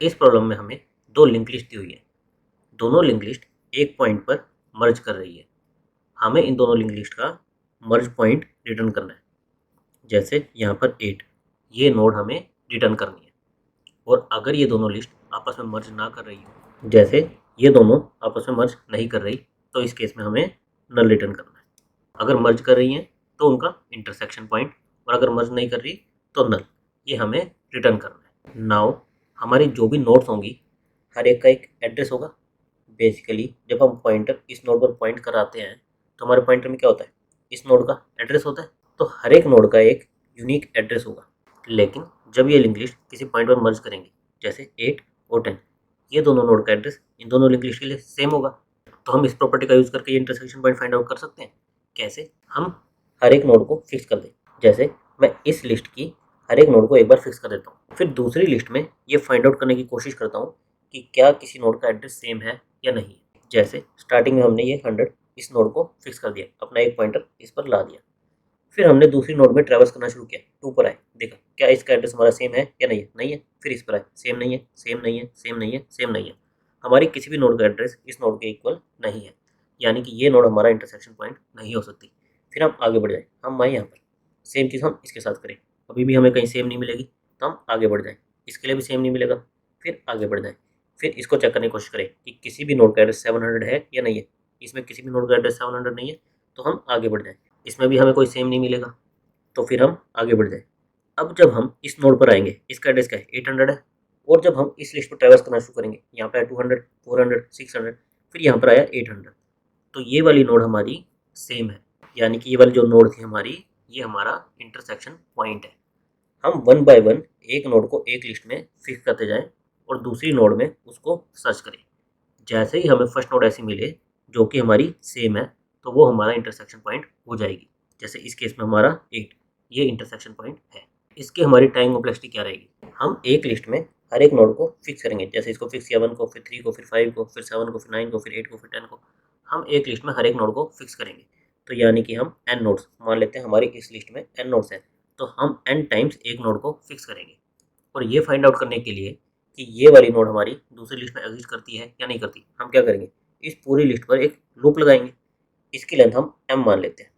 इस प्रॉब्लम में हमें दो लिंक लिस्ट दी हुई है, दोनों लिंक लिस्ट एक पॉइंट पर मर्ज कर रही है। हमें इन दोनों लिंक लिस्ट का मर्ज पॉइंट रिटर्न करना है। जैसे यहाँ पर 8, ये नोड हमें रिटर्न करनी है। और अगर ये दोनों लिस्ट आपस में मर्ज ना कर रही हो, जैसे ये दोनों आपस में मर्ज नहीं कर रही, तो इस केस में हमें नल रिटर्न करना है। अगर मर्ज कर रही हैं तो उनका इंटरसेक्शन पॉइंट, और अगर मर्ज नहीं कर रही तो नल, ये हमें रिटर्न करना है। नाउ हमारी जो भी नोड्स होंगी, हर एक का एक एड्रेस होगा। बेसिकली जब हम पॉइंटर इस नोड पर पॉइंट कराते हैं तो हमारे पॉइंटर में क्या होता है, इस नोड का एड्रेस होता है। तो हर एक नोड का एक यूनिक एड्रेस होगा। लेकिन जब ये लिंक लिस्ट किसी पॉइंट पर मर्ज करेंगे, जैसे 8 और 10, ये दोनों नोड का एड्रेस इन दोनों लिंक लिस्ट के लिए सेम होगा। तो हम इस प्रॉपर्टी का यूज़ करके ये इंटरसेक्शन पॉइंट फाइंड आउट कर सकते हैं। कैसे? हम हर एक नोड को फिक्स कर दें। जैसे मैं इस लिस्ट की हर एक नोड को एक बार फिक्स कर देता हूँ, फिर दूसरी लिस्ट में ये फाइंड आउट करने की कोशिश करता हूँ कि क्या किसी नोड का एड्रेस सेम है या नहीं। जैसे स्टार्टिंग में हमने ये 100 इस नोड को फिक्स कर दिया, अपना एक पॉइंटर इस पर ला दिया। फिर हमने दूसरी नोड में ट्रैवर्स करना शुरू किया, 2 पर आए, देखा क्या इसका एड्रेस हमारा सेम है या नहीं है, नहीं है। फिर इस पर आए, सेम नहीं है, सेम नहीं है, सेम नहीं है, सेम नहीं है। हमारी किसी भी नोड का एड्रेस इस नोड के इक्वल नहीं है, यानी कि ये नोड हमारा इंटरसेक्शन पॉइंट नहीं हो सकती। फिर हम आगे बढ़ जाए, हम आए यहाँ पर, सेम चीज़ हम इसके साथ करें, अभी भी हमें कहीं सेम नहीं मिलेगी, तो हम आगे बढ़ जाएँ। इसके लिए भी सेम नहीं मिलेगा, फिर आगे बढ़ जाएँ। फिर इसको चेक करने की कोशिश करें कि किसी भी नोड का एड्रेस 700 है या नहीं है। इसमें किसी भी नोड का एड्रेस 700 नहीं है, तो हम आगे बढ़ जाएँ। इसमें भी हमें कोई सेम नहीं मिलेगा, तो फिर हम आगे बढ़ जाएँ। अब जब हम इस नोड पर आएंगे, इसका एड्रेस क्या है, 800 है। और जब हम इस लिस्ट पर ट्रैवर्स करना शुरू करेंगे, यहाँ पे आया 200, 400, 600, फिर यहाँ पर आया 800, तो ये वाली नोड हमारी सेम है, यानी कि ये वाली जो नोड थी हमारी, ये हमारा इंटरसेक्शन पॉइंट है। हम वन बाय वन एक नोड को एक लिस्ट में फिक्स करते जाएं और दूसरी नोड में उसको सर्च करें। जैसे ही हमें फर्स्ट नोड ऐसी मिले जो कि हमारी सेम है, तो वो हमारा इंटरसेक्शन पॉइंट हो जाएगी। जैसे इस केस में हमारा 8, ये इंटरसेक्शन पॉइंट है। इसकी हमारी टाइम कॉम्प्लेक्सिटी क्या रहेगी, हम एक लिस्ट में हर एक नोड को फिक्स करेंगे। जैसे इसको फिक्स किया 1 को, फिर 3 को, फिर 5 को, फिर 7 को, फिर 9 को, फिर 8 को, फिर 10 को। हम एक लिस्ट में हर एक नोड को फिक्स करेंगे। तो यानी कि हम n नोड्स मान लेते हैं, हमारी इस लिस्ट में n नोड्स हैं, तो हम n टाइम्स एक नोड को फिक्स करेंगे। और ये फाइंड आउट करने के लिए कि ये वाली नोड हमारी दूसरी लिस्ट में एग्जिस्ट करती है या नहीं करती, हम क्या करेंगे, इस पूरी लिस्ट पर एक लूप लगाएंगे। इसकी लेंथ हम m मान लेते हैं।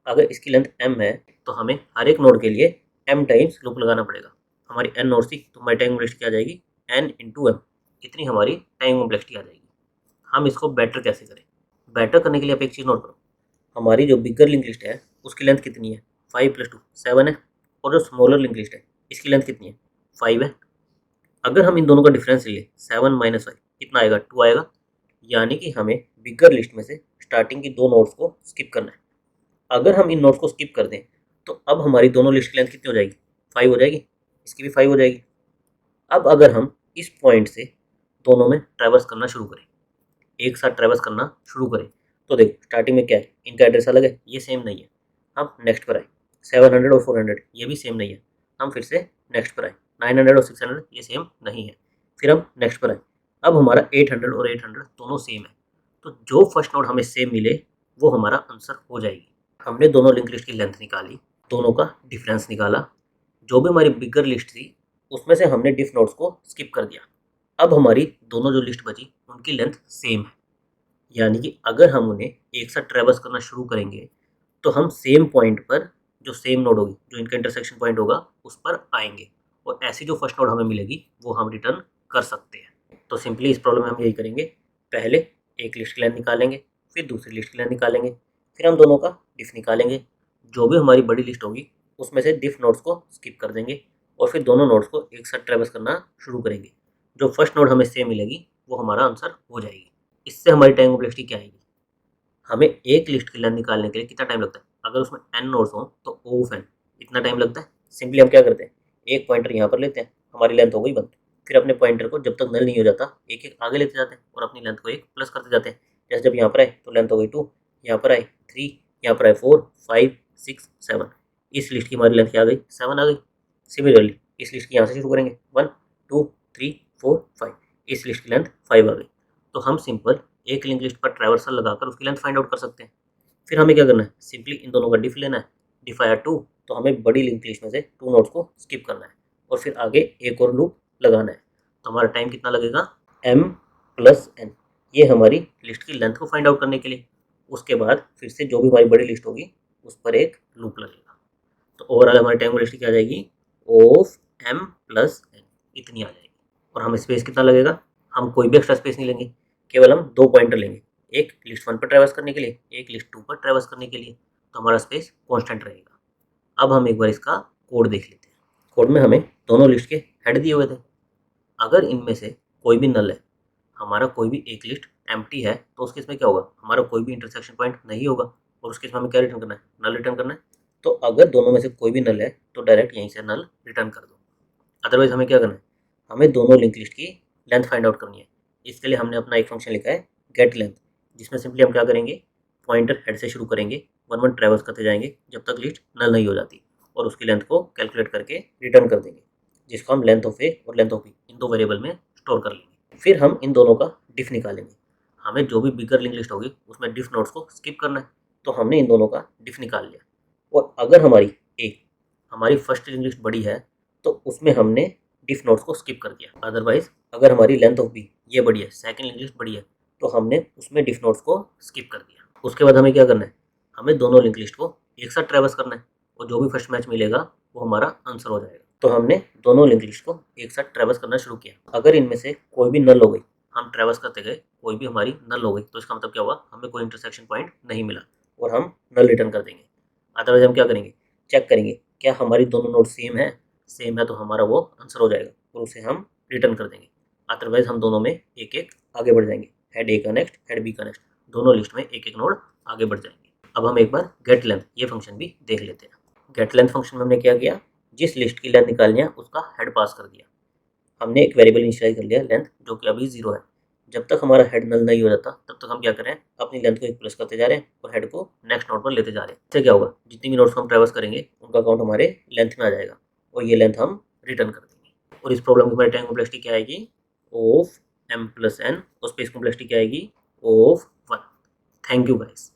अगर इसकी लेंथ m है, तो हमें हर एक नोड के लिए m टाइम्स लूप लगाना पड़ेगा। हमारी n नोड्स थी, तो हमारी टाइम कॉम्प्लेक्सिटी क्या आ जाएगी, n इंटू एम, इतनी हमारी टाइम कॉम्प्लेक्सिटी आ जाएगी। हम इसको बेटर कैसे करें, बेटर करने के लिए आप एक चीज़ नोट करो, हमारी जो बिगर लिंक लिस्ट है उसकी लेंथ कितनी है, 5 + 2 7 है। और जो स्मॉलर लिंक लिस्ट है इसकी लेंथ कितनी है, 5 है। अगर हम इन दोनों का डिफरेंस ले, 7 - 5 कितना आएगा, 2 आएगा। यानी कि हमें बिगर लिस्ट में से स्टार्टिंग की दो नोड्स को स्किप करना है। अगर हम इन नोड्स को स्किप कर दें, तो अब हमारी दोनों लिस्ट की लेंथ कितनी हो जाएगी, 5 हो जाएगी, इसकी भी 5 हो जाएगी। अब अगर हम इस पॉइंट से दोनों में ट्रैवर्स करना शुरू करें, एक साथ ट्रैवर्स करना शुरू करें, तो देखो स्टार्टिंग में क्या है, इनका एड्रेस अलग है, ये सेम नहीं है। हम नेक्स्ट पर आए, 700 और 400 ये भी सेम नहीं है। हम फिर से नेक्स्ट पर आए, 900 और 600 ये सेम नहीं है। फिर हम नेक्स्ट पर आए, अब हमारा 800 और 800 दोनों सेम है। तो जो फर्स्ट नोड हमें सेम मिले वो हमारा आंसर हो जाएगी। हमने दोनों लिंक लिस्ट की लेंथ निकाली, दोनों का डिफरेंस निकाला, जो भी हमारी बिगर लिस्ट थी उसमें से हमने डिफ नोड्स को स्किप कर दिया। अब हमारी दोनों जो लिस्ट बची उनकी लेंथ सेम है, यानी कि अगर हम उन्हें एक साथ ट्रैवर्स करना शुरू करेंगे, तो हम सेम पॉइंट पर जो सेम नोड होगी, जो इनका इंटरसेक्शन पॉइंट होगा, उस पर आएंगे। और ऐसी जो फर्स्ट नोड हमें मिलेगी वो हम रिटर्न कर सकते हैं। तो सिंपली इस प्रॉब्लम में हम यही करेंगे, पहले एक लिस्ट की लेंथ निकालेंगे, फिर दूसरी लिस्ट की लेंथ निकालेंगे, फिर हम दोनों का डिफ निकालेंगे। जो भी हमारी बड़ी लिस्ट होगी उसमें से डिफ नोड्स को स्किप कर देंगे और फिर दोनों नोड्स को एक साथ ट्रैवर्स करना शुरू करेंगे। जो फर्स्ट नोड हमें सेम मिलेगी वो हमारा आंसर हो जाएगी। इससे हमारी टाइम कॉम्प्लेक्सिटी क्या आएगी, हमें एक लिस्ट की लेंथ निकालने के लिए कितना टाइम लगता है, अगर उसमें n नोड्स हो तो O ऑफ n इतना टाइम लगता है। सिंपली हम क्या करते हैं, एक पॉइंटर यहाँ पर लेते हैं, हमारी लेंथ हो गई 1, फिर अपने पॉइंटर को जब तक नल नहीं हो जाता एक एक आगे लेते जाते हैं और अपनी लेंथ को एक प्लस करते जाते हैं। जैसे जब यहाँ पर आए तो लेंथ हो गई 2, यहाँ पर आए 3, यहाँ पर आए 4, 5, 6, 7, इस लिस्ट की हमारी लेंथ क्या आ गई, 7 आ गई। सिमिलरली इस लिस्ट की यहाँ से शुरू करेंगे, 1, 2, 3, 4, 5, इस लिस्ट की लेंथ 5 आ गई। तो हम सिंपल एक लिंक लिस्ट पर ट्रैवर्सल लगाकर उसकी लेंथ फाइंड आउट कर सकते हैं। फिर हमें क्या करना है, सिंपली इन दोनों का डिफ लेना है, डिफ आया 2, तो हमें बड़ी लिंक लिस्ट में से 2 नोड्स को स्किप करना है और फिर आगे एक और लूप लगाना है। तो हमारा टाइम कितना लगेगा, m प्लस n। ये हमारी लिस्ट की लेंथ को फाइंड आउट करने के लिए। उसके बाद फिर से जो भी हमारी बड़ी लिस्ट होगी उस पर एक लूप लगेगा। तो ओवरऑल हमारी टाइम वेलोसिटी क्या आ जाएगी, ऑफ m प्लस n, इतनी आ जाएगी। और हमें स्पेस कितना लगेगा, हम कोई भी एक्स्ट्रा स्पेस नहीं लेंगे, केवल हम 2 पॉइंटर लेंगे, एक लिस्ट 1 पर ट्रैवर्स करने के लिए, एक लिस्ट 2 पर ट्रैवर्स करने के लिए। तो हमारा स्पेस कांस्टेंट रहेगा। अब हम एक बार इसका कोड देख लेते हैं। कोड में हमें दोनों लिस्ट के हेड दिए हुए थे। अगर इनमें से कोई भी नल है, हमारा कोई भी एक लिस्ट एम्प्टी है, तो उस केस में क्या होगा, हमारा कोई भी इंटरसेक्शन पॉइंट नहीं होगा, और उस केस में हमें क्या रिटर्न करना है, नल रिटर्न करना है। तो अगर दोनों में से कोई भी नल है तो डायरेक्ट यहीं से नल रिटर्न कर दो। अदरवाइज हमें क्या करना है, हमें दोनों लिंक लिस्ट की लेंथ फाइंड आउट करनी है। इसके लिए हमने अपना एक फंक्शन लिखा है गेट लेंथ, जिसमें सिंपली हम क्या करेंगे, पॉइंटर हेड से शुरू करेंगे, 1 1 ट्रैवर्स करते जाएंगे जब तक लिस्ट नल नहीं हो जाती, और उसकी लेंथ को कैलकुलेट करके रिटर्न कर देंगे, जिसको हम लेंथ ऑफ ए और length of be in 2 variable में स्टोर कर लेंगे। फिर हम इन दोनों का डिफ निकालेंगे। हमें जो भी बिगर लिंक लिस्ट होगी उसमें डिफ नोड्स को स्किप करना है, तो हमने इन दोनों का डिफ निकाल लिया। और अगर हमारी फर्स्ट लिंक लिस्ट बड़ी है तो उसमें हमने डिफ नोड्स को स्किप कर दिया। अदरवाइज अगर हमारी लेंथ ऑफ बी ये बड़ी है, सेकंड लिंक लिस्ट बड़ी है, तो हमने उसमें डिफ नोड्स को स्किप कर दिया। उसके बाद हमें क्या करना है, हमें दोनों लिंक लिस्ट को एक साथ ट्रैवर्स करना है, और जो भी फर्स्ट मैच मिलेगा वो हमारा आंसर हो जाएगा। तो हमने दोनों लिंक लिस्ट को एक साथ ट्रैवर्स करना शुरू किया। अगर इनमें से कोई भी नल हो गई, हम ट्रैवर्स करते गए, कोई भी हमारी नल हो गई, तो इसका मतलब क्या हुआ, हमें कोई इंटरसेक्शन पॉइंट नहीं मिला और हम नल रिटर्न कर देंगे। अदरवाइज हम क्या करेंगे, चेक करेंगे क्या हमारी दोनों नोड सेम है तो हमारा वो आंसर हो जाएगा, और उसे हम रिटर्न कर देंगे। अदरवाइज हम दोनों में एक एक आगे बढ़ जाएंगे, हेड ए का नेक्स्ट, हेड बी का नेक्स्ट, दोनों लिस्ट में एक एक नोड आगे बढ़ जाएंगे। अब हम एक बार गेट लेंथ ये फंक्शन भी देख लेते हैं। गेट लेंथ फंक्शन में हमने क्या किया, जिस लिस्ट की लेंथ निकालनी है उसका हेड पास कर दिया। हमने एक वेरिएबल इनिशियलाइज कर लिया लेंथ, जो कि अभी 0 है। जब तक हमारा हेड नल नहीं हो जाता तब तक हम क्या करें, अपनी लेंथ को 1 प्लस करते जा रहे हैं और हेड को नेक्स्ट नोड पर लेते जा रहे हैं। इससे क्या होगा, जितनी भी नोड्स को हम ट्रैवर्स करेंगे उनका काउंट हमारे लेंथ में आ जाएगा, और ये लेंथ हम रिटर्न कर देंगे। और इस प्रॉब्लम की हमारी टाइम कॉम्प्लेक्सिटी क्या आएगी, ऑफ m प्लस n, और स्पेस कॉम्प्लेक्सिटी क्या आएगी, ऑफ 1। Thank you guys.